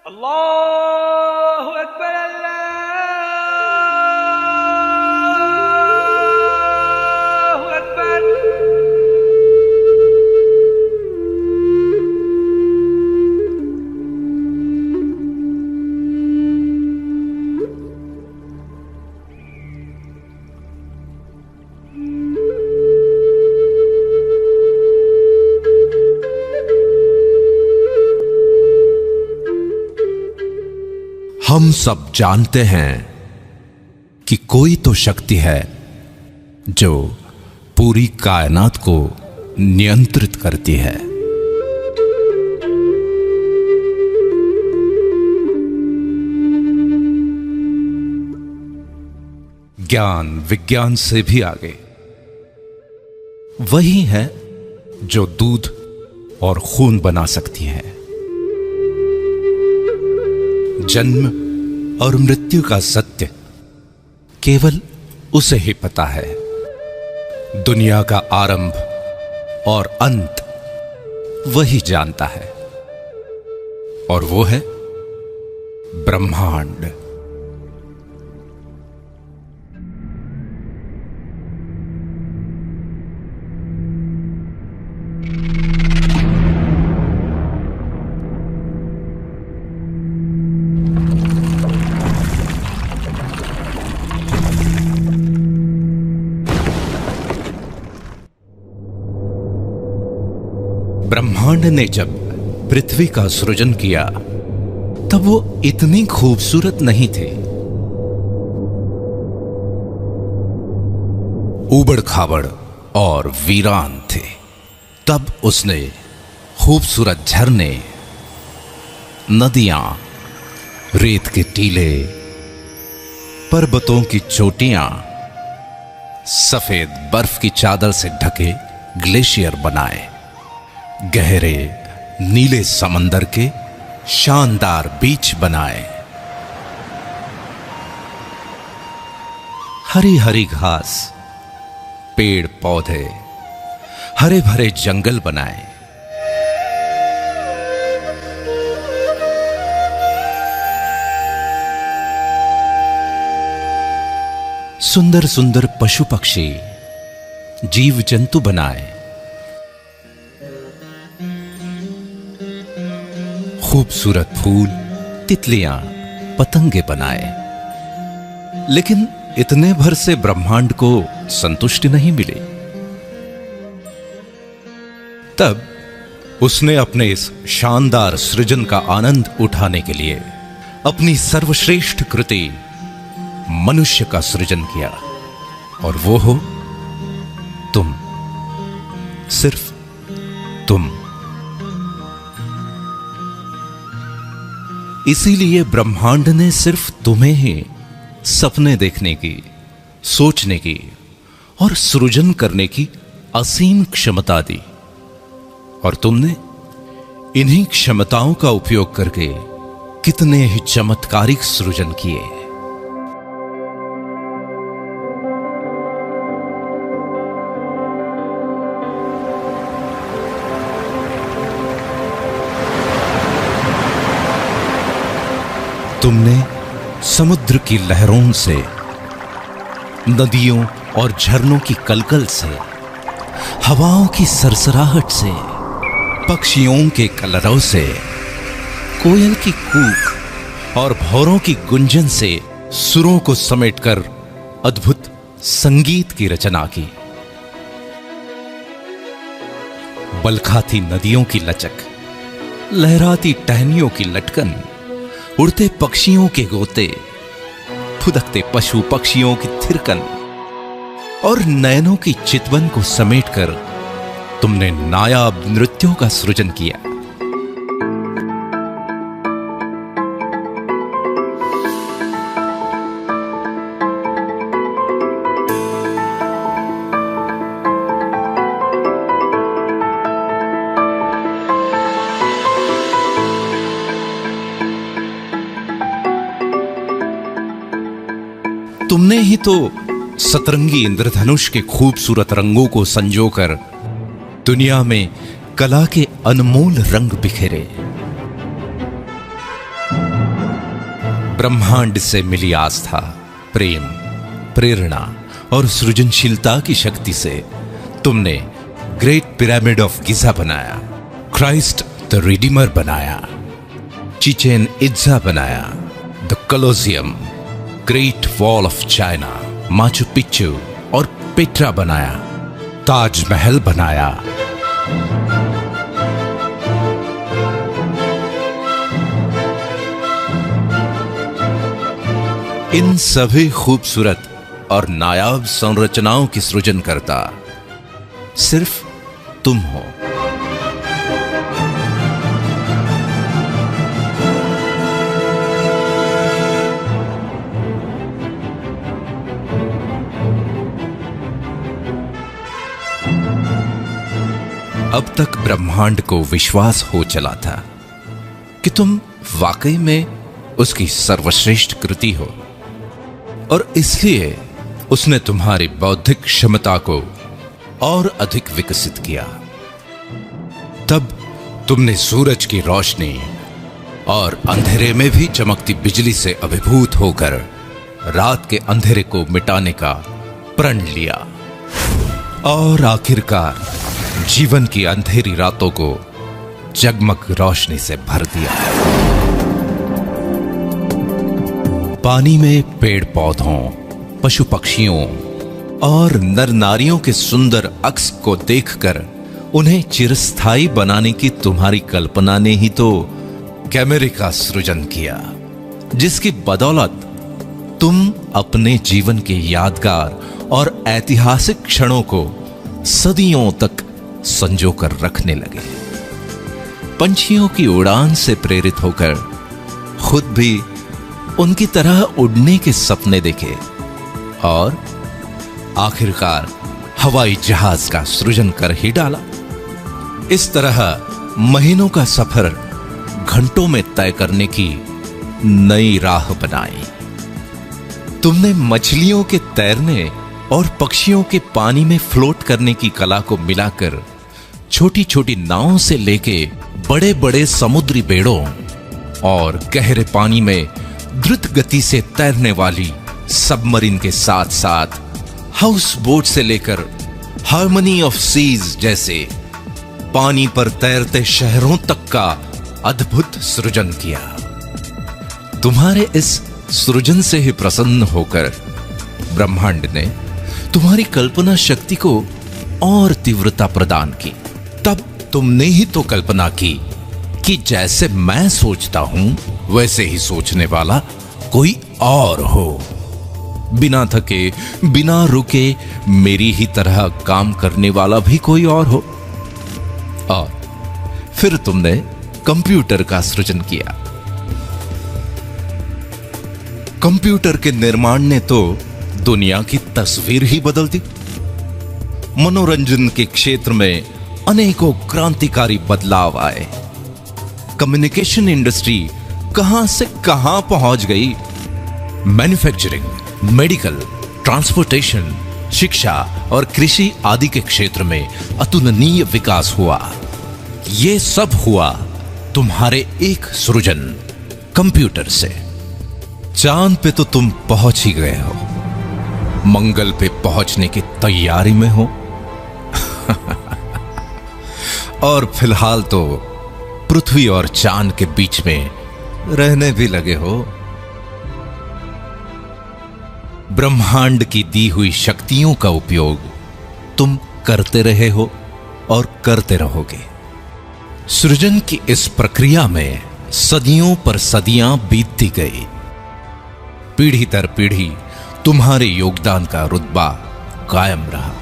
अल्लाहु अकबर, अल्लाहु अकबर। हम सब जानते हैं कि कोई तो शक्ति है जो पूरी कायनात को नियंत्रित करती है। ज्ञान विज्ञान से भी आगे वही है जो दूध और खून बना सकती है। जन्म और मृत्यु का सत्य केवल उसे ही पता है। दुनिया का आरंभ और अंत वही जानता है, और वो है ब्रह्मांड। ब्रह्मांड ने जब पृथ्वी का सृजन किया तब वो इतनी खूबसूरत नहीं थे। उबड़ खाबड़ और वीरान थे। तब उसने खूबसूरत झरने, नदियां, रेत के टीले, पर्वतों की चोटियां, सफेद बर्फ की चादर से ढके ग्लेशियर बनाए, गहरे नीले समंदर के शानदार बीच बनाए, हरी हरी घास, पेड़ पौधे, हरे भरे जंगल बनाए। सुंदर सुंदर पशु पक्षी, जीव जंतु बनाए। खूबसूरत फूल, तितलियां, पतंगे बनाए। लेकिन इतने भर से ब्रह्मांड को संतुष्टि नहीं मिली। तब उसने अपने इस शानदार सृजन का आनंद उठाने के लिए अपनी सर्वश्रेष्ठ कृति मनुष्य का सृजन किया, और वो हो तुम, सिर्फ तुम। इसीलिए ब्रह्मांड ने सिर्फ तुम्हें ही सपने देखने की, सोचने की और सृजन करने की असीम क्षमता दी, और तुमने इन्हीं क्षमताओं का उपयोग करके कितने ही चमत्कारिक सृजन किए। तुमने समुद्र की लहरों से, नदियों और झरनों की कलकल से, हवाओं की सरसराहट से, पक्षियों के कलरव से, कोयल की कूक और भौरों की गुंजन से सुरों को समेटकर अद्भुत संगीत की रचना की। बलखाती नदियों की लचक, लहराती टहनियों की लटकन, उड़ते पक्षियों के गोते, फुदकते पशु पक्षियों की थिरकन और नयनों की चितवन को समेटकर तुमने नायाब नृत्यों का सृजन किया। तुमने ही तो सतरंगी इंद्रधनुष के खूबसूरत रंगों को संजोकर दुनिया में कला के अनमोल रंग बिखेरे। ब्रह्मांड से मिली आस्था, प्रेम, प्रेरणा और सृजनशीलता की शक्ति से तुमने ग्रेट पिरामिड ऑफ गिजा बनाया, क्राइस्ट द रिडीमर बनाया, चिचेन इत्जा बनाया, the Colosseum, great wall of China, Machu Picchu और पेट्रा बनाया, ताजमहल बनाया। इन सभी खूबसूरत और नायाब संरचनाओं की सृजन करता सिर्फ तुम हो। अब तक ब्रह्मांड को विश्वास हो चला था कि तुम वाकई में उसकी सर्वश्रेष्ठ कृति हो, और इसलिए उसने तुम्हारी बौद्धिक क्षमता को और अधिक विकसित किया। तब तुमने सूरज की रोशनी और अंधेरे में भी चमकती बिजली से अभिभूत होकर रात के अंधेरे को मिटाने का प्रण लिया, और आखिरकार जीवन की अंधेरी रातों को जगमग रोशनी से भर दिया। पानी में पेड़ पौधों, पशु पक्षियों और नर नारियों के सुंदर अक्स को देखकर उन्हें चिरस्थायी बनाने की तुम्हारी कल्पना ने ही तो कैमरे का सृजन किया, जिसकी बदौलत तुम अपने जीवन के यादगार और ऐतिहासिक क्षणों को सदियों तक संजो कर रखने लगे। पंछियों की उड़ान से प्रेरित होकर खुद भी उनकी तरह उड़ने के सपने देखे, और आखिरकार हवाई जहाज का सृजन कर ही डाला। इस तरह महीनों का सफर घंटों में तय करने की नई राह बनाई। तुमने मछलियों के तैरने और पक्षियों के पानी में फ्लोट करने की कला को मिलाकर छोटी छोटी नावों से लेके बड़े बड़े समुद्री बेड़ों और गहरे पानी में द्रुत गति से तैरने वाली सबमरीन के साथ साथ हाउस बोट से लेकर हार्मनी ऑफ सीज जैसे पानी पर तैरते शहरों तक का अद्भुत सृजन किया। तुम्हारे इस सृजन से ही प्रसन्न होकर ब्रह्मांड ने तुम्हारी कल्पना शक्ति को और तीव्रता प्रदान की। तब तुमने ही तो कल्पना की कि जैसे मैं सोचता हूं वैसे ही सोचने वाला कोई और हो, बिना थके बिना रुके मेरी ही तरह काम करने वाला भी कोई और हो। और फिर तुमने कंप्यूटर का सृजन किया। कंप्यूटर के निर्माण ने तो दुनिया की तस्वीर ही बदल दी। मनोरंजन के क्षेत्र में अनेकों क्रांतिकारी बदलाव आए। कम्युनिकेशन इंडस्ट्री कहां से कहां पहुंच गई। मैन्युफैक्चरिंग, मेडिकल, ट्रांसपोर्टेशन, शिक्षा और कृषि आदि के क्षेत्र में अतुलनीय विकास हुआ। यह सब हुआ तुम्हारे एक सृजन कंप्यूटर से। चांद पे तो तुम पहुंच ही गए हो, मंगल पे पहुंचने की तैयारी में हो और फिलहाल तो पृथ्वी और चांद के बीच में रहने भी लगे हो। ब्रह्मांड की दी हुई शक्तियों का उपयोग तुम करते रहे हो और करते रहोगे। सृजन की इस प्रक्रिया में सदियों पर सदियां बीतती गई। पीढ़ी दर पीढ़ी तुम्हारे योगदान का रुतबा कायम रहा।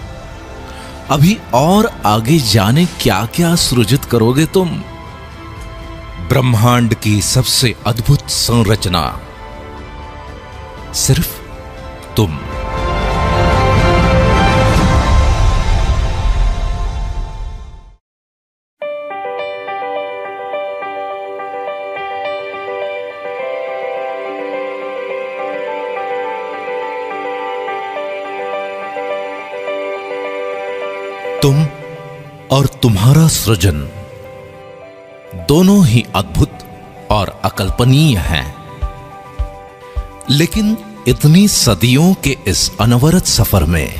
अभी और आगे जाने क्या क्या सृजित करोगे तुम। ब्रह्मांड की सबसे अद्भुत संरचना सिर्फ तुम। तुम और तुम्हारा सृजन दोनों ही अद्भुत और अकल्पनीय हैं। लेकिन इतनी सदियों के इस अनवरत सफर में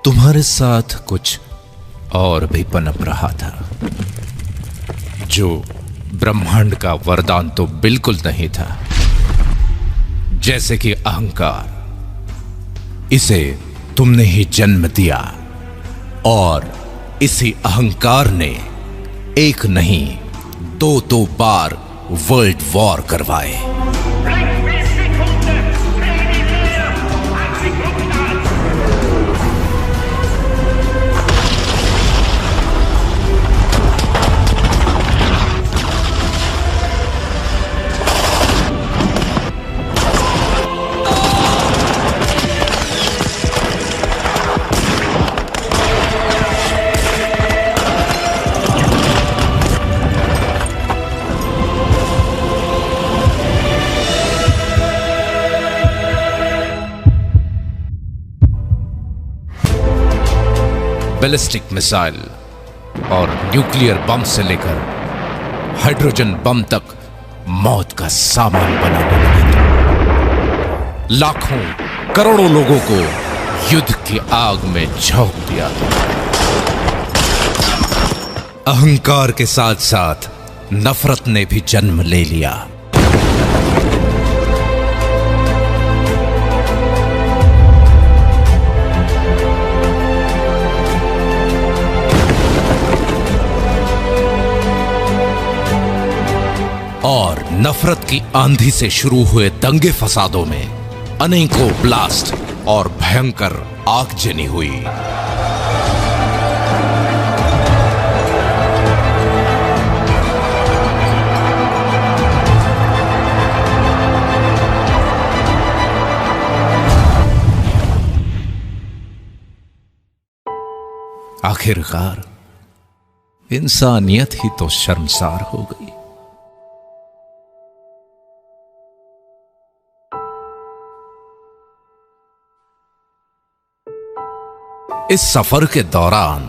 तुम्हारे साथ कुछ और भी पनप रहा था, जो ब्रह्मांड का वरदान तो बिल्कुल नहीं था। जैसे कि अहंकार, इसे तुमने ही जन्म दिया और इसी अहंकार ने एक नहीं दो बार वर्ल्ड वॉर करवाए। बैलिस्टिक मिसाइल और न्यूक्लियर बम से लेकर हाइड्रोजन बम तक मौत का सामान बनाने लगे। लाखों करोड़ों लोगों को युद्ध की आग में झोंक दिया। अहंकार के साथ साथ नफरत ने भी जन्म ले लिया। और नफरत की आंधी से शुरू हुए दंगे फसादों में अनेकों ब्लास्ट और भयंकर आगजनी हुई। आखिरकार इंसानियत ही तो शर्मसार हो गई। इस सफर के दौरान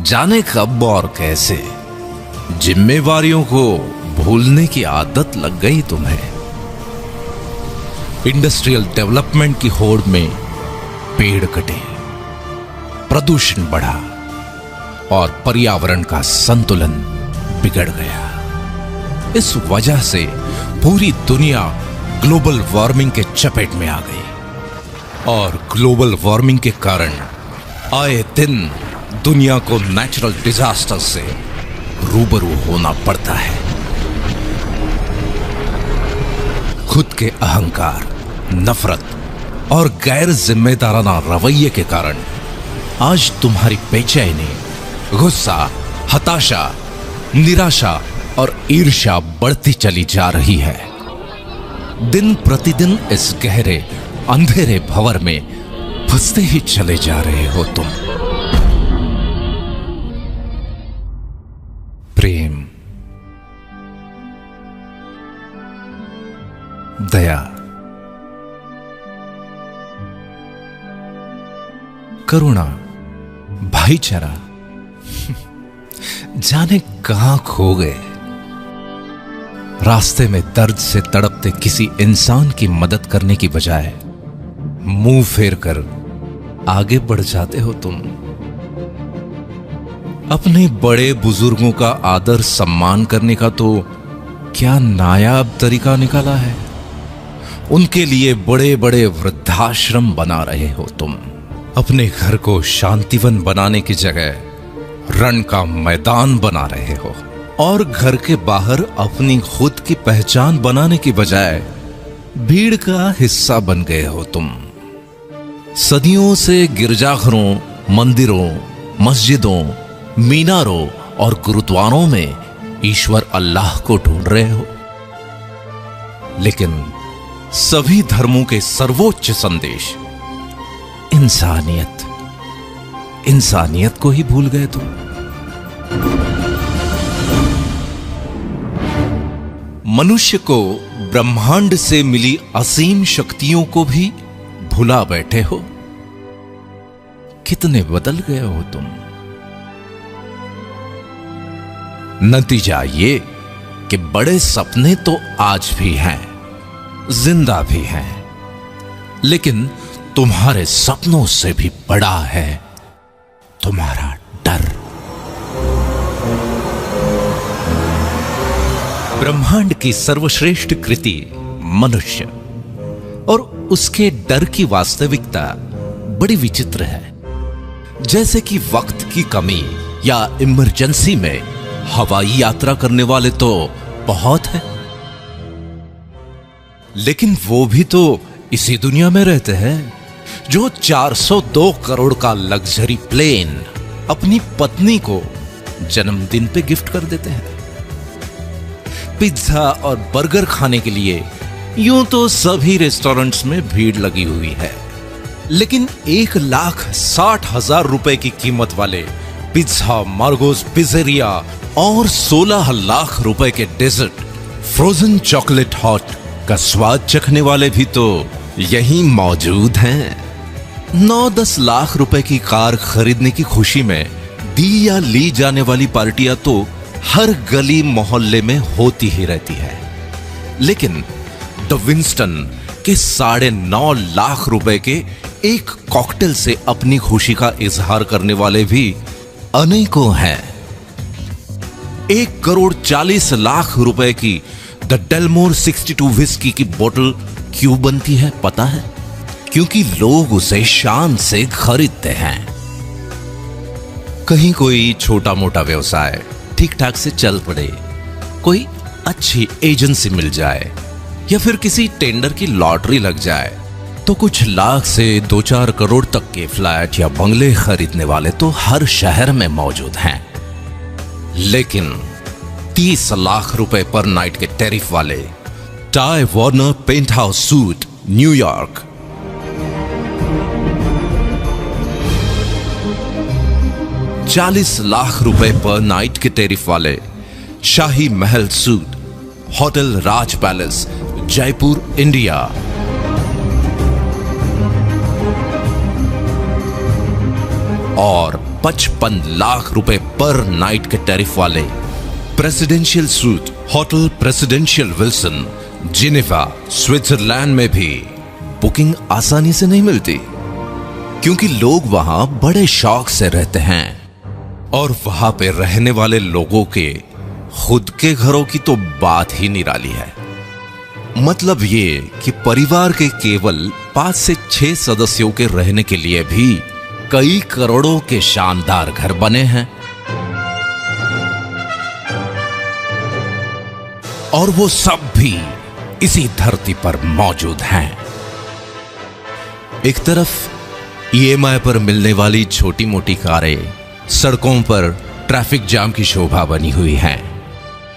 जाने कब और कैसे जिम्मेवारियों को भूलने की आदत लग गई तुम्हें। इंडस्ट्रियल डेवलपमेंट की होड़ में पेड़ कटे, प्रदूषण बढ़ा और पर्यावरण का संतुलन बिगड़ गया। इस वजह से पूरी दुनिया ग्लोबल वार्मिंग के चपेट में आ गई और ग्लोबल वार्मिंग के कारण आए दिन दुनिया को नेचुरल डिजास्टर से रूबरू होना पड़ता है। खुद के अहंकार, नफरत और गैर जिम्मेदाराना रवैये के कारण आज तुम्हारी बेचैनी, गुस्सा, हताशा, निराशा और ईर्ष्या बढ़ती चली जा रही है। दिन प्रतिदिन इस गहरे अंधेरे भंवर में फंसते ही चले जा रहे हो तुम। प्रेम, दया, करुणा, भाईचारा जाने कहां खो गए। रास्ते में दर्द से तड़पते किसी इंसान की मदद करने की बजाय मुंह फेर कर आगे बढ़ जाते हो तुम। अपने बड़े बुजुर्गों का आदर सम्मान करने का तो क्या नायाब तरीका निकाला है। उनके लिए बड़े बड़े वृद्धाश्रम बना रहे हो तुम। अपने घर को शांतिवन बनाने की जगह रण का मैदान बना रहे हो और घर के बाहर अपनी खुद की पहचान बनाने की बजाय भीड़ का हिस्सा बन गए हो तुम। सदियों से गिरजाघरों, मंदिरों, मस्जिदों, मीनारों और गुरुद्वारों में ईश्वर अल्लाह को ढूंढ रहे हो, लेकिन सभी धर्मों के सर्वोच्च संदेश इंसानियत को ही भूल गए तुम। मनुष्य को ब्रह्मांड से मिली असीम शक्तियों को भी भुला बैठे हो। कितने बदल गए हो तुम। नतीजा ये कि बड़े सपने तो आज भी हैं, जिंदा भी हैं, लेकिन तुम्हारे सपनों से भी बड़ा है तुम्हारा डर। ब्रह्मांड की सर्वश्रेष्ठ कृति मनुष्य और उसके डर की वास्तविकता बड़ी विचित्र है। जैसे कि वक्त की कमी या इमरजेंसी में हवाई यात्रा करने वाले तो बहुत हैं, लेकिन वो भी तो इसी दुनिया में रहते हैं जो 402 करोड़ का लग्जरी प्लेन अपनी पत्नी को जन्मदिन पे गिफ्ट कर देते हैं। पिज्जा और बर्गर खाने के लिए यूं तो सभी रेस्टोरेंट्स में भीड़ लगी हुई है, लेकिन 1,60,000 रुपए की कीमत वाले पिज्जा, मार्गोस पिज़्ज़ेरिया और 16 लाख रुपए के डेजर्ट फ्रोजन चॉकलेट हॉट का स्वाद चखने वाले भी तो यहीं मौजूद हैं। 9-10 लाख रुपए की कार खरीदने की खुशी में दी या ली जाने वाली पार्टियां तो हर गली मोहल्ले में होती ही रहती है, लेकिन द विंस्टन के 9.5 लाख रुपए के एक कॉकटेल से अपनी खुशी का इजहार करने वाले भी अनेकों हैं। 1,40,00,000 रुपए की द डेलमोर 62 विस्की की बोतल क्यों बनती है पता है? क्योंकि लोग उसे शान से खरीदते हैं। कहीं कोई छोटा मोटा व्यवसाय ठीक ठाक से चल पड़े, कोई अच्छी एजेंसी मिल जाए या फिर किसी टेंडर की लॉटरी लग जाए तो कुछ लाख से 2-4 करोड़ तक के फ्लैट या बंगले खरीदने वाले तो हर शहर में मौजूद हैं, लेकिन 30 लाख रुपए पर नाइट के टैरिफ वाले Time Warner penthouse suite न्यूयॉर्क, 40 लाख रुपए पर नाइट के टैरिफ वाले Shahi Mahal suite hotel Raj Palace Jaipur India, और 55 लाख रुपए पर नाइट के टैरिफ वाले presidential suite hotel President Wilson Geneva Switzerland में भी बुकिंग आसानी से नहीं मिलती, क्योंकि लोग वहां बड़े शौक से रहते हैं और वहां पे रहने वाले लोगों के खुद के घरों की तो बात ही निराली है। मतलब ये कि परिवार के केवल 5 से 6 सदस्यों के रहने के लिए भी कई करोड़ों के शानदार घर बने हैं, और वो सब भी इसी धरती पर मौजूद हैं। एक तरफ ईएमआई पर मिलने वाली छोटी मोटी कारें सड़कों पर ट्रैफिक जाम की शोभा बनी हुई हैं,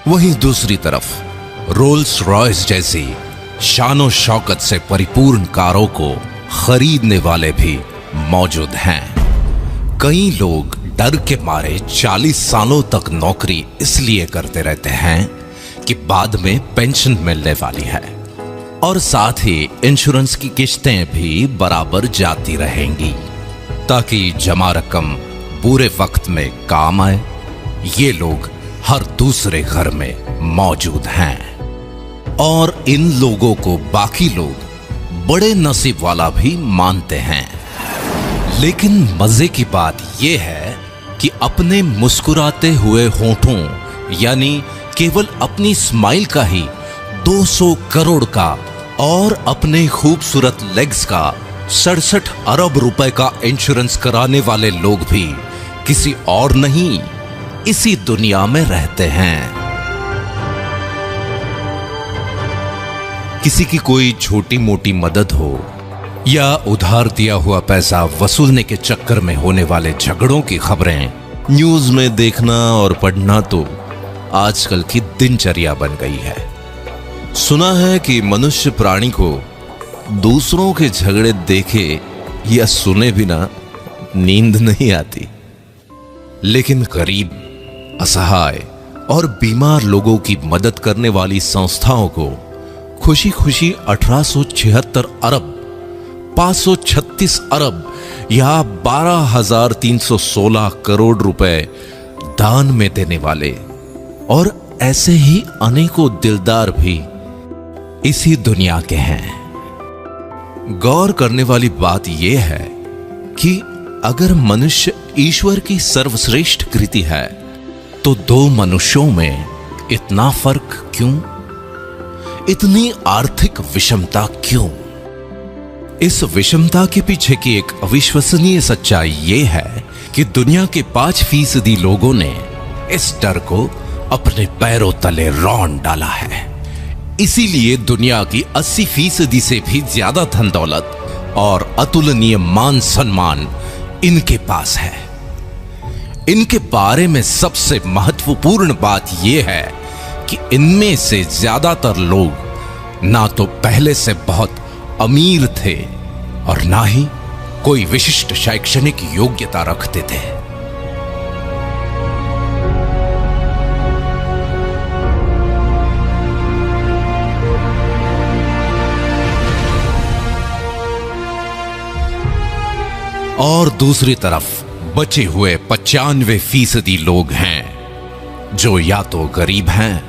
वहीं दूसरी तरफ रोल्स रॉयस जैसी शानो शौकत से परिपूर्ण कारों को खरीदने वाले भी मौजूद हैं। कई लोग डर के मारे 40 सालों तक नौकरी इसलिए करते रहते हैं कि बाद में पेंशन मिलने वाली है, और साथ ही इंश्योरेंस की किश्तें भी बराबर जाती रहेंगी ताकि जमा रकम बुरे वक्त में काम आए। ये लोग हर दूसरे घर में मौजूद हैं, और इन लोगों को बाकी लोग बड़े नसीब वाला भी मानते हैं। लेकिन मजे की बात यह है कि अपने मुस्कुराते हुए होठों यानी केवल अपनी स्माइल का ही 200 करोड़ का और अपने खूबसूरत लेग्स का 67 अरब रुपए का इंश्योरेंस कराने वाले लोग भी किसी और नहीं, इसी दुनिया में रहते हैं। किसी की कोई छोटी मोटी मदद हो या उधार दिया हुआ पैसा वसूलने के चक्कर में होने वाले झगड़ों की खबरें न्यूज में देखना और पढ़ना तो आजकल की दिनचर्या बन गई है। सुना है कि मनुष्य प्राणी को दूसरों के झगड़े देखे या सुने बिना नींद नहीं आती, लेकिन गरीब, असहाय और बीमार लोगों की मदद करने वाली संस्थाओं को खुशी खुशी 1876 अरब 536 अरब या 12,316 करोड़ रुपए दान में देने वाले और ऐसे ही अनेकों दिलदार भी इसी दुनिया के हैं। गौर करने वाली बात यह है कि अगर मनुष्य ईश्वर की सर्वश्रेष्ठ कृति है तो दो मनुष्यों में इतना फर्क क्यों? इतनी आर्थिक विषमता क्यों? इस विषमता के पीछे की एक अविश्वसनीय सच्चाई यह है कि दुनिया के 5% लोगों ने इस डर को अपने पैरों तले रौंद डाला है। इसीलिए दुनिया की 80% से भी ज्यादा धन दौलत और अतुलनीय मान सम्मान इनके पास है। इनके बारे में सबसे महत्वपूर्ण बात यह है कि इनमें से ज्यादातर लोग ना तो पहले से बहुत अमीर थे और ना ही कोई विशिष्ट शैक्षणिक योग्यता रखते थे। और दूसरी तरफ बचे हुए 95% लोग हैं जो या तो गरीब हैं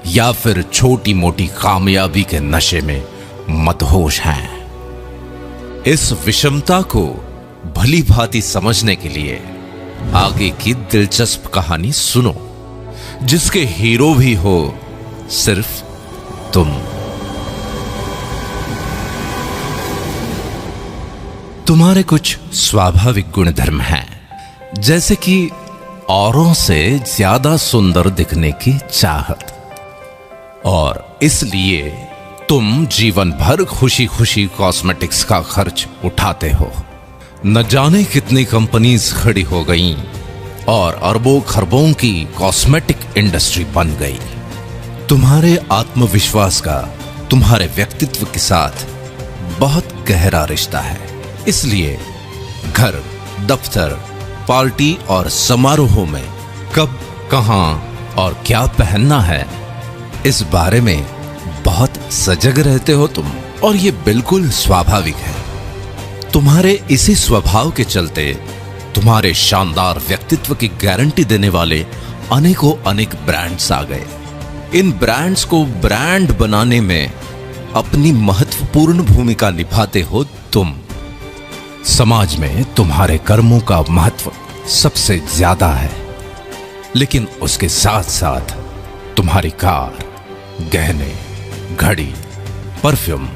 या फिर छोटी मोटी कामयाबी के नशे में मदहोश हैं। इस विषमता को भली भांति समझने के लिए आगे की दिलचस्प कहानी सुनो, जिसके हीरो भी हो सिर्फ तुम। तुम्हारे कुछ स्वाभाविक गुणधर्म हैं, जैसे कि औरों से ज्यादा सुंदर दिखने की चाहत, और इसलिए तुम जीवन भर खुशी खुशी कॉस्मेटिक्स का खर्च उठाते हो। न जाने कितनी कंपनीज खड़ी हो गईं और अरबों खरबों की कॉस्मेटिक इंडस्ट्री बन गई। तुम्हारे आत्मविश्वास का तुम्हारे व्यक्तित्व के साथ बहुत गहरा रिश्ता है। इसलिए घर, दफ्तर, पार्टी और समारोहों में कब, कहां और क्या पहनना है, इस बारे में बहुत सजग रहते हो तुम, और ये बिल्कुल स्वाभाविक है। तुम्हारे इसी स्वभाव के चलते तुम्हारे शानदार व्यक्तित्व की गारंटी देने वाले अनेकों अनेक ब्रांड्स आ गए। इन ब्रांड्स को ब्रांड बनाने में अपनी महत्वपूर्ण भूमिका निभाते हो तुम। समाज में तुम्हारे कर्मों का महत्व सबसे ज्यादा है, लेकिन उसके साथ साथ तुम्हारी कार, गहने, घड़ी, परफ्यूम,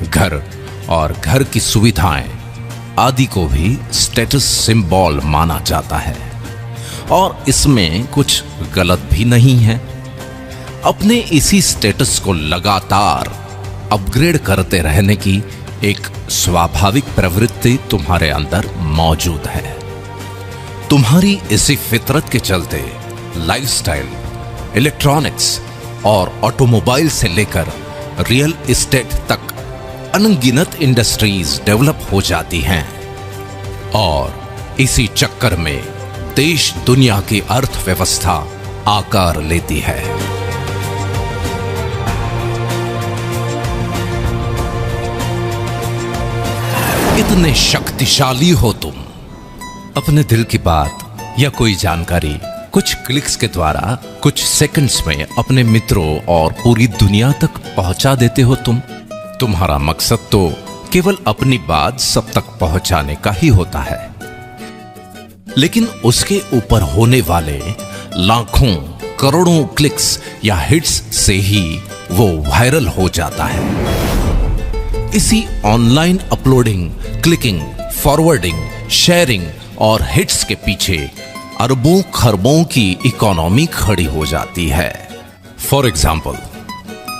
घर और घर की सुविधाएं आदि को भी स्टेटस सिंबल माना जाता है, और इसमें कुछ गलत भी नहीं है। अपने इसी स्टेटस को लगातार अपग्रेड करते रहने की एक स्वाभाविक प्रवृत्ति तुम्हारे अंदर मौजूद है। तुम्हारी इसी फितरत के चलते लाइफस्टाइल, इलेक्ट्रॉनिक्स और ऑटोमोबाइल से लेकर रियल एस्टेट तक अनगिनत इंडस्ट्रीज डेवलप हो जाती हैं, और इसी चक्कर में देश दुनिया की अर्थव्यवस्था आकार लेती है। इतने शक्तिशाली हो तुम। अपने दिल की बात या कोई जानकारी कुछ क्लिक्स के द्वारा कुछ सेकंड्स में अपने मित्रों और पूरी दुनिया तक पहुंचा देते हो तुम। तुम्हारा मकसद तो केवल अपनी बात सब तक पहुंचाने का ही होता है, लेकिन उसके ऊपर होने वाले लाखों करोड़ों क्लिक्स या हिट्स से ही वो वायरल हो जाता है। इसी online uploading, clicking, forwarding, sharing और हिट्स के पीछे अरबों खरबों की इकोनॉमी खड़ी हो जाती है। फॉर एग्जाम्पल,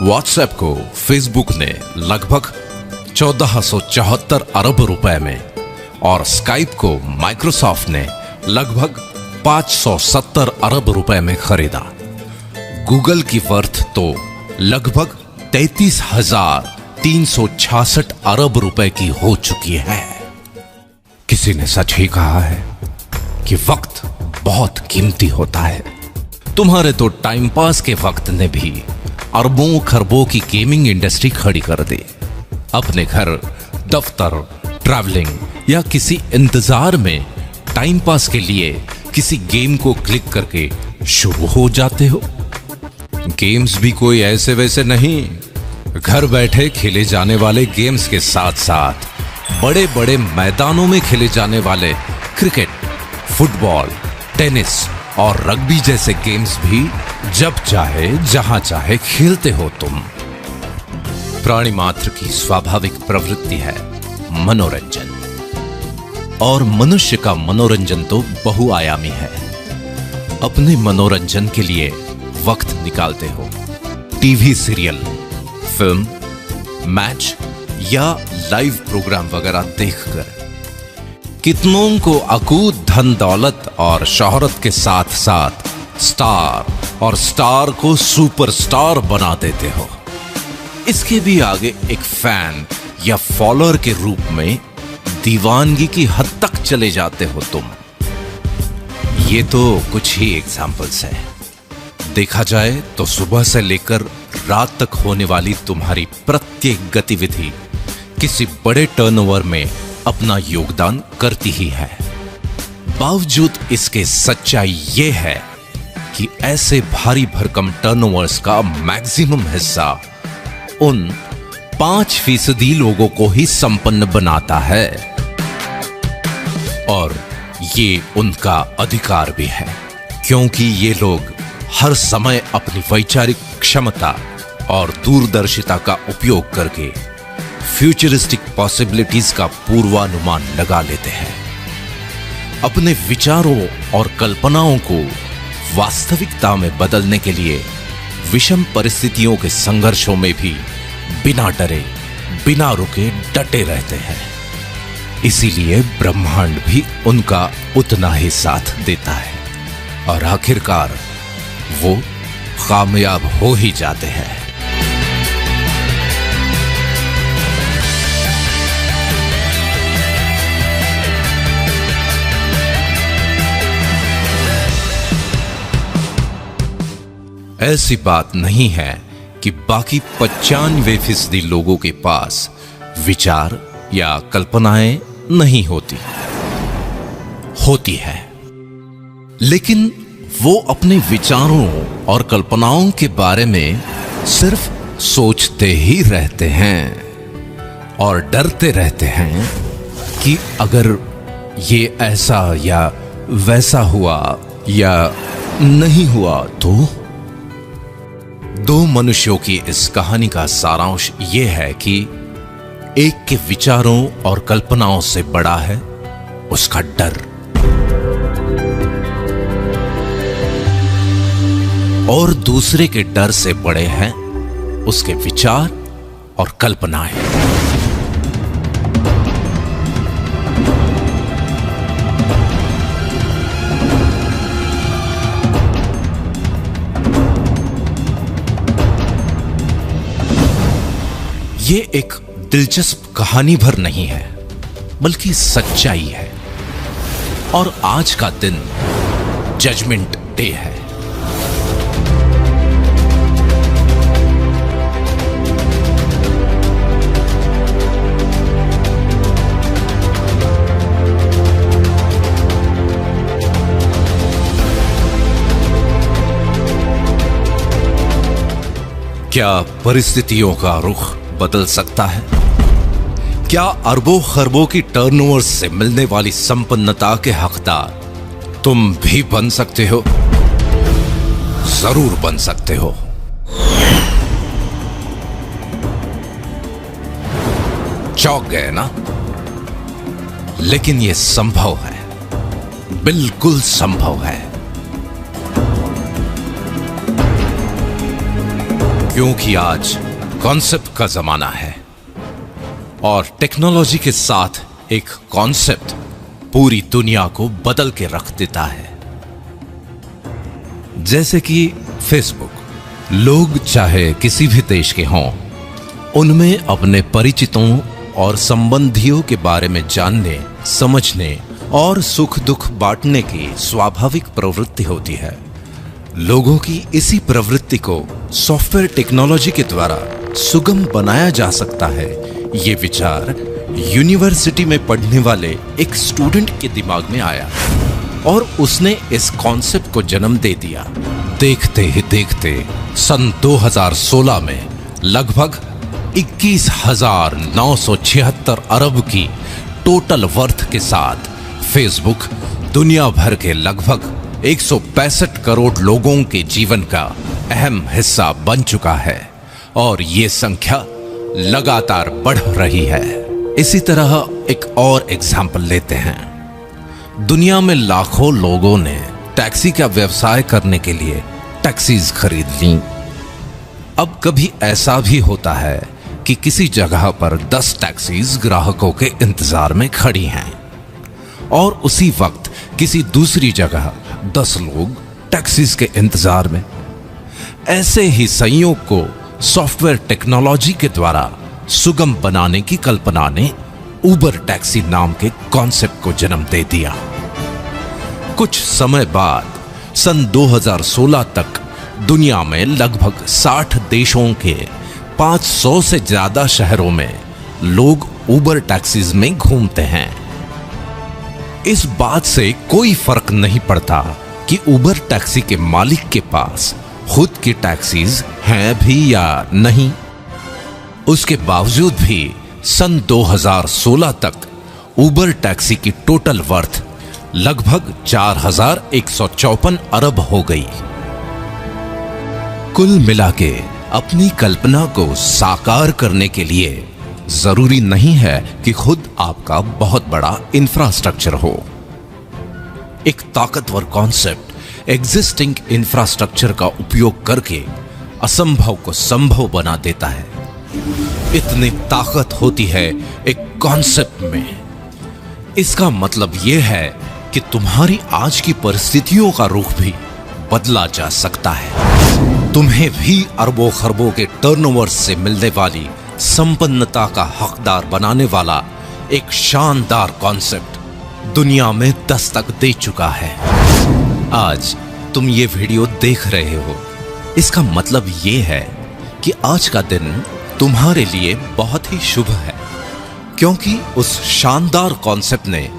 व्हाट्सएप को फेसबुक ने लगभग 1474 अरब रुपए में, और स्काइप को माइक्रोसॉफ्ट ने लगभग 570 अरब रुपए में खरीदा। गूगल की वर्थ तो लगभग 33,366 अरब रुपए की हो चुकी है। किसी ने सच ही कहा है कि वक्त बहुत कीमती होता है। तुम्हारे तो टाइम पास के वक्त ने भी अरबों खरबों की गेमिंग इंडस्ट्री खड़ी कर दी। अपने घर, दफ्तर, ट्रैवलिंग या किसी इंतजार में टाइम पास के लिए किसी गेम को क्लिक करके शुरू हो जाते हो। गेम्स भी कोई ऐसे वैसे नहीं, घर बैठे खेले जाने वाले गेम्स के साथ साथ बड़े बड़े मैदानों में खेले जाने वाले क्रिकेट, फुटबॉल, टेनिस और रग्बी जैसे गेम्स भी जब चाहे जहां चाहे खेलते हो तुम। प्राणी मात्र की स्वाभाविक प्रवृत्ति है मनोरंजन, और मनुष्य का मनोरंजन तो बहुआयामी है। अपने मनोरंजन के लिए वक्त निकालते हो टीवी सीरियल, फिल्म, मैच या लाइव प्रोग्राम वगैरह देखकर। कितनों को अकूत धन दौलत और शोहरत के साथ साथ स्टार, और स्टार को सुपरस्टार बना देते हो। इसके भी आगे एक फैन या फॉलोअर के रूप में दीवानगी की हद तक चले जाते हो तुम। ये तो कुछ ही एग्जाम्पल्स है। देखा जाए तो सुबह से लेकर रात तक होने वाली तुम्हारी प्रत्येक गतिविधि किसी बड़े टर्नओवर में अपना योगदान करती ही है। बावजूद इसके सच्चाई ये है कि ऐसे भारी भरकम टर्नओवर्स का मैक्सिमम हिस्सा उन 5% लोगों को ही संपन्न बनाता है, और ये उनका अधिकार भी है, क्योंकि ये लोग हर समय अपनी वैचारिक क्षमता और दूरदर्शिता का उपयोग करके फ्यूचरिस्टिक पॉसिबिलिटीज का पूर्वानुमान लगा लेते हैं। अपने विचारों और कल्पनाओं को वास्तविकता में बदलने के लिए विषम परिस्थितियों के संघर्षों में भी बिना डरे, बिना रुके डटे रहते हैं। इसीलिए ब्रह्मांड भी उनका उतना ही साथ देता है, और आखिरकार वो कामयाब हो ही जाते हैं। ऐसी बात नहीं है कि बाकी 95% लोगों के पास विचार या कल्पनाएं नहीं होती है, लेकिन वो अपने विचारों और कल्पनाओं के बारे में सिर्फ सोचते ही रहते हैं और डरते रहते हैं कि अगर ये ऐसा या वैसा हुआ या नहीं हुआ तो। दो मनुष्यों की इस कहानी का सारांश ये है कि एक के विचारों और कल्पनाओं से बड़ा है उसका डर, और दूसरे के डर से बड़े हैं उसके विचार और कल्पनाएं। ये एक दिलचस्प कहानी भर नहीं है, बल्कि सच्चाई है। और आज का दिन जजमेंट डे है। क्या परिस्थितियों का रुख बदल सकता है? क्या अरबों खरबों की टर्नओवर से मिलने वाली संपन्नता के हकदार तुम भी बन सकते हो? जरूर बन सकते हो। चौंक गए ना? लेकिन यह संभव है, बिल्कुल संभव है, क्योंकि आज कॉन्सेप्ट का जमाना है, और टेक्नोलॉजी के साथ एक कॉन्सेप्ट पूरी दुनिया को बदल के रख देता है। जैसे कि फेसबुक। लोग चाहे किसी भी देश के हों, उनमें अपने परिचितों और संबंधियों के बारे में जानने, समझने और सुख दुख बांटने की स्वाभाविक प्रवृत्ति होती है। लोगों की इसी प्रवृत्ति को सॉफ्टवेयर टेक्नोलॉजी के द्वारा सुगम बनाया जा सकता है, ये विचार यूनिवर्सिटी में पढ़ने वाले एक स्टूडेंट के दिमाग में आया और उसने इस कॉन्सेप्ट को जन्म दे दिया। देखते ही देखते सन 2016 में लगभग 21,976 अरब की टोटल वर्थ के साथ फेसबुक दुनिया भर के लगभग 165 करोड़ लोगों के जीवन का अहम हिस्सा बन चुका है और ये संख्या लगातार बढ़ रही है। इसी तरह एक और एग्जाम्पल लेते हैं। दुनिया में लाखों लोगों ने टैक्सी का व्यवसाय करने के लिए टैक्सीज खरीद ली। अब कभी ऐसा भी होता है कि किसी जगह पर 10 टैक्सीज ग्राहकों के इंतजार में खड़ी हैं और उसी वक्त किसी दूसरी जगह 10 लोग टैक्सीज के इंतजार में। ऐसे ही संयोग को सॉफ्टवेयर टेक्नोलॉजी के द्वारा सुगम बनाने की कल्पना ने उबर टैक्सी नाम के कॉन्सेप्ट को जन्म दे दिया। कुछ समय बाद सन 2016 तक दुनिया में लगभग 60 देशों के 500 से ज्यादा शहरों में लोग उबर टैक्सीज में घूमते हैं। इस बात से कोई फर्क नहीं पड़ता कि उबर टैक्सी के मालिक के पास खुद की टैक्सीज हैं भी या नहीं। उसके बावजूद भी सन 2016 तक उबर टैक्सी की टोटल वर्थ लगभग 4,154 अरब हो गई। कुल मिलाके अपनी कल्पना को साकार करने के लिए जरूरी नहीं है कि खुद आपका बहुत बड़ा इंफ्रास्ट्रक्चर हो। एक ताकतवर कॉन्सेप्ट एग्जिस्टिंग इंफ्रास्ट्रक्चर का उपयोग करके असंभव को संभव बना देता है। इतनी ताकत होती है एक कॉन्सेप्ट में। इसका मतलब यह है कि तुम्हारी आज की परिस्थितियों का रुख भी बदला जा सकता है। तुम्हें भी अरबों खरबों के टर्नओवर से मिलने वाली संपन्नता का हकदार बनाने वाला एक शानदार कॉन्सेप्ट दुनिया में दस्तक दे चुका है। आज तुम ये वीडियो देख रहे हो, इसका मतलब ये है कि आज का दिन तुम्हारे लिए बहुत ही शुभ है, क्योंकि उस शानदार कॉन्सेप्ट ने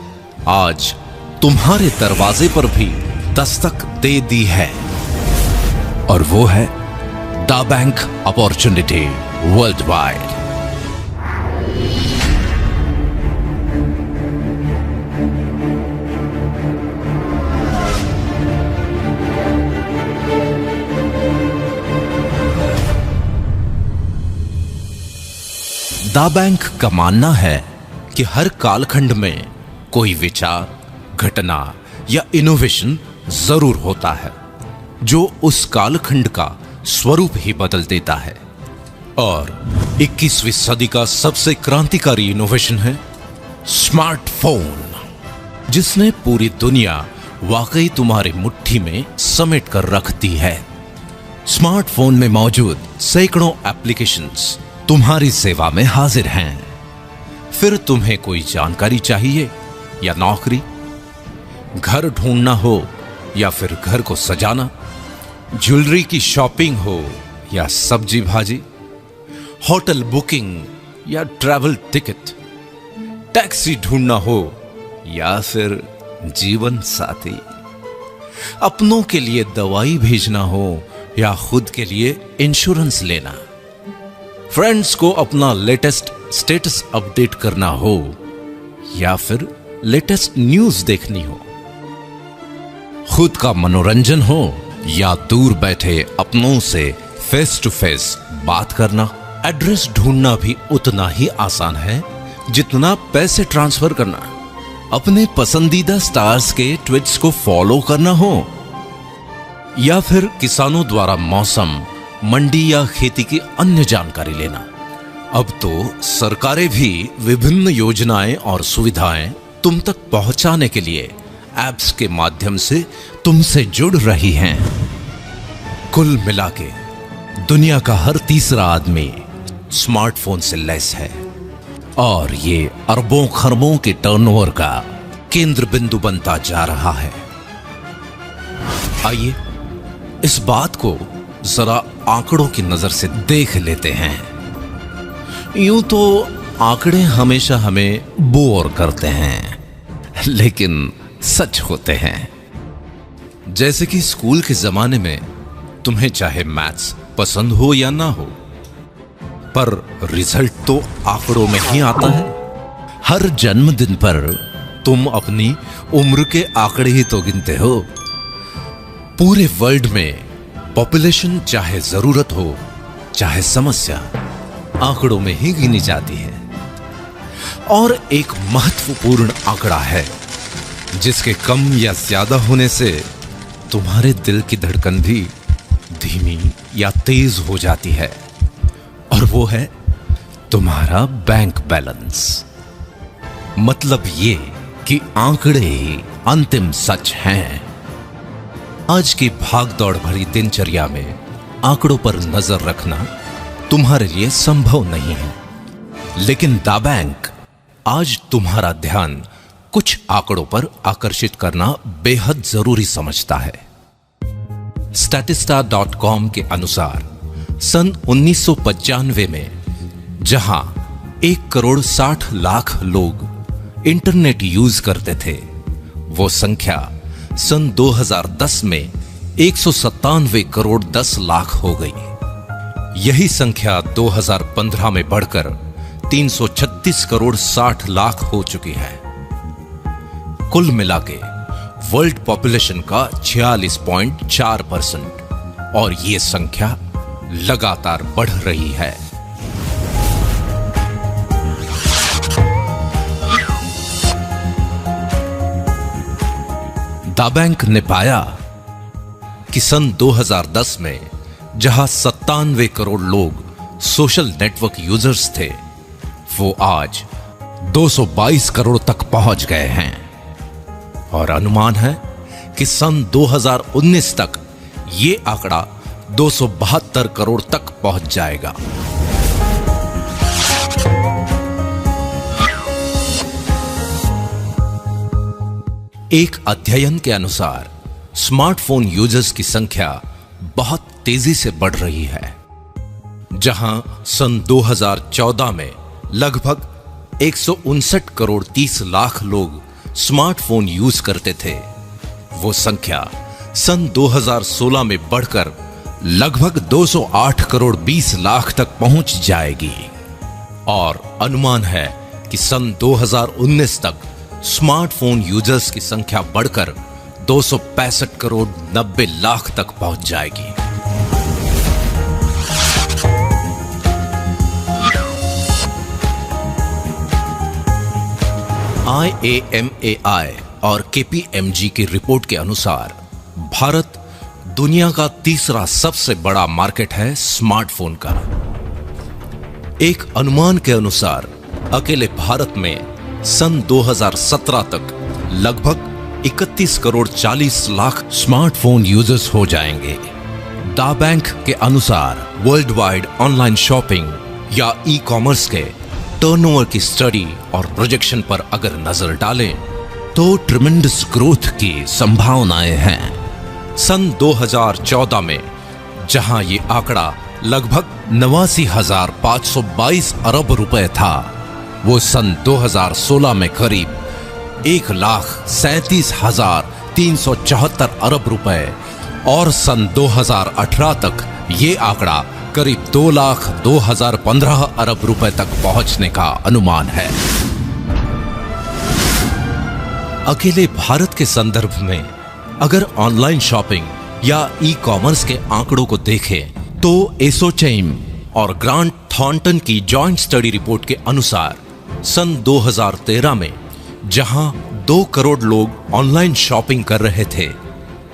आज तुम्हारे दरवाजे पर भी दस्तक दे दी है और वो है दा बैंक अपॉर्चुनिटी वर्ल्ड वाइड। दा बैंक का मानना है कि हर कालखंड में कोई विचार, घटना या इनोवेशन जरूर होता है जो उस कालखंड का स्वरूप ही बदल देता है। और 21वीं सदी का सबसे क्रांतिकारी इनोवेशन है स्मार्टफोन, जिसने पूरी दुनिया वाकई तुम्हारी मुट्ठी में समेट कर रख दी है। स्मार्टफोन में मौजूद सैकड़ों एप्लीकेशंस तुम्हारी सेवा में हाजिर हैं। फिर तुम्हें कोई जानकारी चाहिए या नौकरी, घर ढूंढना हो या फिर घर को सजाना, ज्वेलरी की शॉपिंग हो या सब्जी भाजी, होटल बुकिंग या ट्रैवल टिकट, टैक्सी ढूंढना हो या फिर जीवन साथी, अपनों के लिए दवाई भेजना हो या खुद के लिए इंश्योरेंस लेना, फ्रेंड्स को अपना लेटेस्ट स्टेटस अपडेट करना हो या फिर लेटेस्ट न्यूज देखनी हो, खुद का मनोरंजन हो या दूर बैठे अपनों से फेस टू फेस बात करना, एड्रेस ढूंढना भी उतना ही आसान है जितना पैसे ट्रांसफर करना, अपने पसंदीदा स्टार्स के ट्वीट्स को फॉलो करना हो या फिर किसानों द्वारा मौसम, मंडी या खेती की अन्य जानकारी लेना। अब तो सरकारें भी विभिन्न योजनाएं और सुविधाएं तुम तक पहुंचाने के लिए ऐप्स के माध्यम से तुमसे जुड़ रही हैं। कुल मिलाके दुनिया का हर तीसरा आदमी स्मार्टफोन से लैस है और ये अरबों खरबों के टर्नओवर का केंद्र बिंदु बनता जा रहा है। आइए इस बात को जरा आंकड़ों की नजर से देख लेते हैं। यूं तो आंकड़े हमेशा हमें बोर करते हैं, लेकिन सच होते हैं। जैसे कि स्कूल के जमाने में तुम्हें चाहे मैथ्स पसंद हो या ना हो, पर रिजल्ट तो आंकड़ों में ही आता है। हर जन्मदिन पर तुम अपनी उम्र के आंकड़े ही तो गिनते हो। पूरे वर्ल्ड में पॉपुलेशन चाहे जरूरत हो चाहे समस्या, आंकड़ों में ही गिनी जाती है। और एक महत्वपूर्ण आंकड़ा है जिसके कम या ज्यादा होने से तुम्हारे दिल की धड़कन भी धीमी या तेज हो जाती है, और वो है तुम्हारा बैंक बैलेंस। मतलब ये कि आंकड़े ही अंतिम सच हैं। आज की भागदौड़ भरी दिनचर्या में आंकड़ों पर नजर रखना तुम्हारे लिए संभव नहीं है, लेकिन द बैंक आज तुम्हारा ध्यान कुछ आंकड़ों पर आकर्षित करना बेहद जरूरी समझता है। statista.com के अनुसार सन 1995 में जहां 1,60,00,000 लोग इंटरनेट यूज करते थे, वो संख्या सन 2010 में 197,10,00,000 हो गई। यही संख्या 2015 में बढ़कर 336,60,00,000 हो चुकी है। कुल मिलाके वर्ल्ड पॉपुलेशन का 46.4%, और ये संख्या लगातार बढ़ रही है। द बैंक ने पाया कि सन 2010 में जहां 97 करोड़ लोग सोशल नेटवर्क यूजर्स थे, वो आज 222 करोड़ तक पहुंच गए हैं, और अनुमान है कि सन 2019 तक ये आंकड़ा 272 करोड़ तक पहुंच जाएगा। एक अध्ययन के अनुसार स्मार्टफोन यूजर्स की संख्या बहुत तेजी से बढ़ रही है। जहां सन 2014 में लगभग 159 करोड़ 30 लाख लोग स्मार्टफोन यूज करते थे, वो संख्या सन 2016 में बढ़कर लगभग 208 करोड़ 20 लाख तक पहुंच जाएगी, और अनुमान है कि सन 2019 तक स्मार्टफोन यूजर्स की संख्या बढ़कर 265 करोड़ 90 लाख तक पहुंच जाएगी। IAMAI और KPMG की रिपोर्ट के अनुसार भारत दुनिया का तीसरा सबसे बड़ा मार्केट है स्मार्टफोन का। एक अनुमान के अनुसार अकेले भारत में सन 2017 तक लगभग 31 करोड़ 40 लाख स्मार्टफोन यूजर्स हो जाएंगे। द बैंक के अनुसार वर्ल्ड वाइड ऑनलाइन शॉपिंग या ई कॉमर्स के टर्नओवर की स्टडी और प्रोजेक्शन पर अगर नजर डालें तो ट्रिमेंडस ग्रोथ की संभावनाएं हैं। सन 2014 में जहां ये आंकड़ा लगभग 89,522 अरब रुपए था, वो सन 2016 में करीब 1,37,374 अरब रुपए, और सन 2018 तक ये आंकड़ा करीब 2,02,015 अरब रुपए तक पहुंचने का अनुमान है। अकेले भारत के संदर्भ में अगर ऑनलाइन शॉपिंग या ई कॉमर्स के आंकड़ों को देखें तो एसोचैम और ग्रांट थॉर्नटन की जॉइंट स्टडी रिपोर्ट के अनुसार सन 2013 में जहां 2 करोड़ लोग ऑनलाइन शॉपिंग कर रहे थे,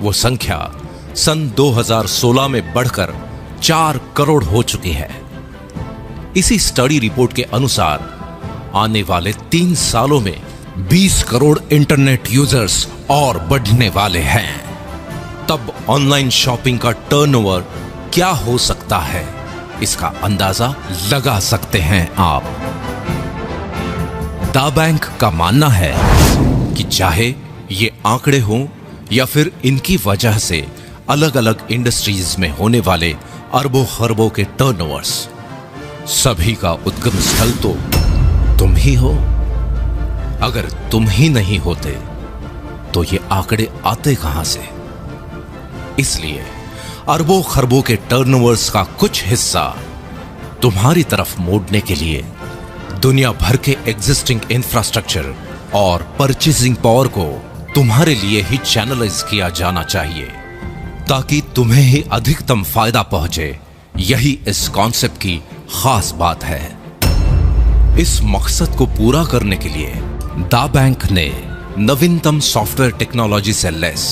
वो संख्या सन 2016 में बढ़कर 4 करोड़ हो चुकी है। इसी स्टडी रिपोर्ट के अनुसार आने वाले 3 सालों में 20 करोड़ इंटरनेट यूजर्स और बढ़ने वाले हैं। तब ऑनलाइन शॉपिंग का टर्नओवर क्या हो सकता है, इसका अंदाजा लगा सकते हैं आप। द बैंक का मानना है कि चाहे ये आंकड़े हों या फिर इनकी वजह से अलग अलग इंडस्ट्रीज में होने वाले अरबों खरबों के टर्नओवर्स, सभी का उद्गम स्थल तो तुम ही हो। अगर तुम ही नहीं होते तो ये आंकड़े आते कहां से? इसलिए अरबों खरबों के टर्नओवर्स का कुछ हिस्सा तुम्हारी तरफ मोड़ने के लिए दुनिया भर के एग्जिस्टिंग इंफ्रास्ट्रक्चर और परचेसिंग पावर को तुम्हारे लिए ही चैनलाइज किया जाना चाहिए, ताकि तुम्हें ही अधिकतम फायदा पहुंचे। यही इस कॉन्सेप्ट की खास बात है। इस मकसद को पूरा करने के लिए दा बैंक ने नवीनतम सॉफ्टवेयर टेक्नोलॉजी से लेस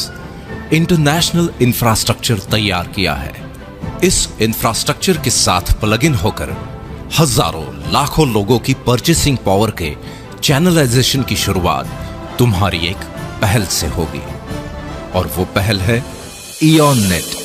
इंटरनेशनल इंफ्रास्ट्रक्चर तैयार किया है। इस इंफ्रास्ट्रक्चर के साथ प्लग इन होकर हजारों लाखों लोगों की परचेसिंग पावर के चैनलाइजेशन की शुरुआत तुम्हारी एक पहल से होगी, और वो पहल है इयॉन नेट।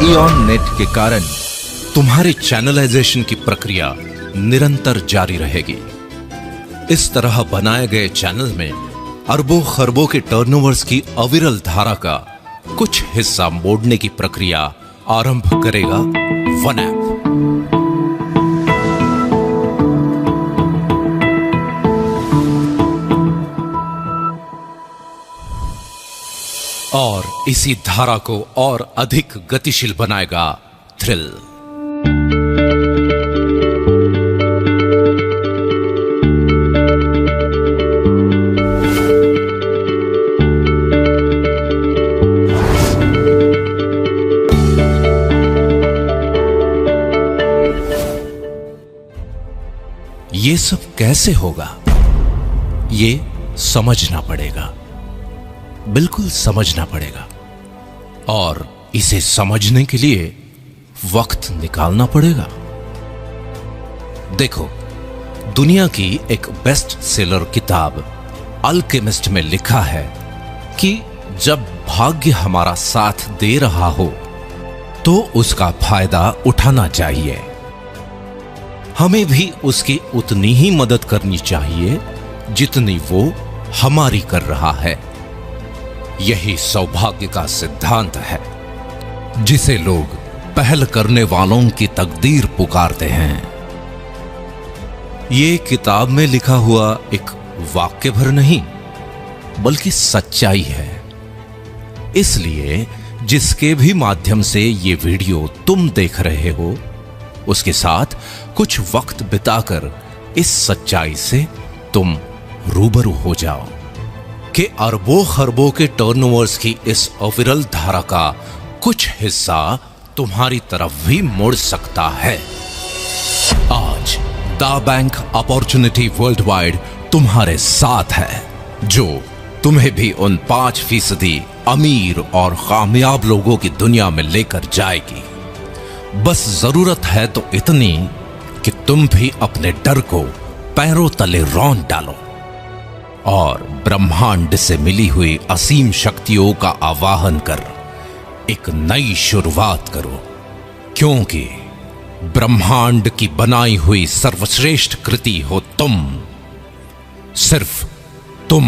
इयॉन नेट के कारण तुम्हारे चैनलाइजेशन की प्रक्रिया निरंतर जारी रहेगी। इस तरह बनाए गए चैनल में अरबों खरबों के टर्नओवर्स की अविरल धारा का कुछ हिस्सा मोड़ने की प्रक्रिया आरंभ करेगा वन ऐप। और इसी धारा को और अधिक गतिशील बनाएगा थ्रिल। ये सब कैसे होगा, ये समझना पड़ेगा, बिल्कुल समझना पड़ेगा। और इसे समझने के लिए वक्त निकालना पड़ेगा। देखो, दुनिया की एक बेस्ट सेलर किताब अल्केमिस्ट में लिखा है कि जब भाग्य हमारा साथ दे रहा हो तो उसका फायदा उठाना चाहिए। हमें भी उसकी उतनी ही मदद करनी चाहिए जितनी वो हमारी कर रहा है। यही सौभाग्य का सिद्धांत है, जिसे लोग पहल करने वालों की तकदीर पुकारते हैं। ये किताब में लिखा हुआ एक वाक्य भर नहीं, बल्कि सच्चाई है। इसलिए जिसके भी माध्यम से ये वीडियो तुम देख रहे हो, उसके साथ कुछ वक्त बिताकर इस सच्चाई से तुम रूबरू हो जाओ कि अरबों खरबों के टर्नओवर्स की इस अविरल धारा का कुछ हिस्सा तुम्हारी तरफ भी मुड़ सकता है। आज दा बैंक अपॉर्चुनिटी वर्ल्ड वाइड तुम्हारे साथ है, जो तुम्हें भी उन 5% अमीर और कामयाब लोगों की दुनिया में लेकर जाएगी। बस जरूरत है तो इतनी कि तुम भी अपने डर को पैरों तले रौंद डालो और ब्रह्मांड से मिली हुई असीम शक्तियों का आवाहन कर एक नई शुरुआत करो, क्योंकि ब्रह्मांड की बनाई हुई सर्वश्रेष्ठ कृति हो तुम, सिर्फ तुम।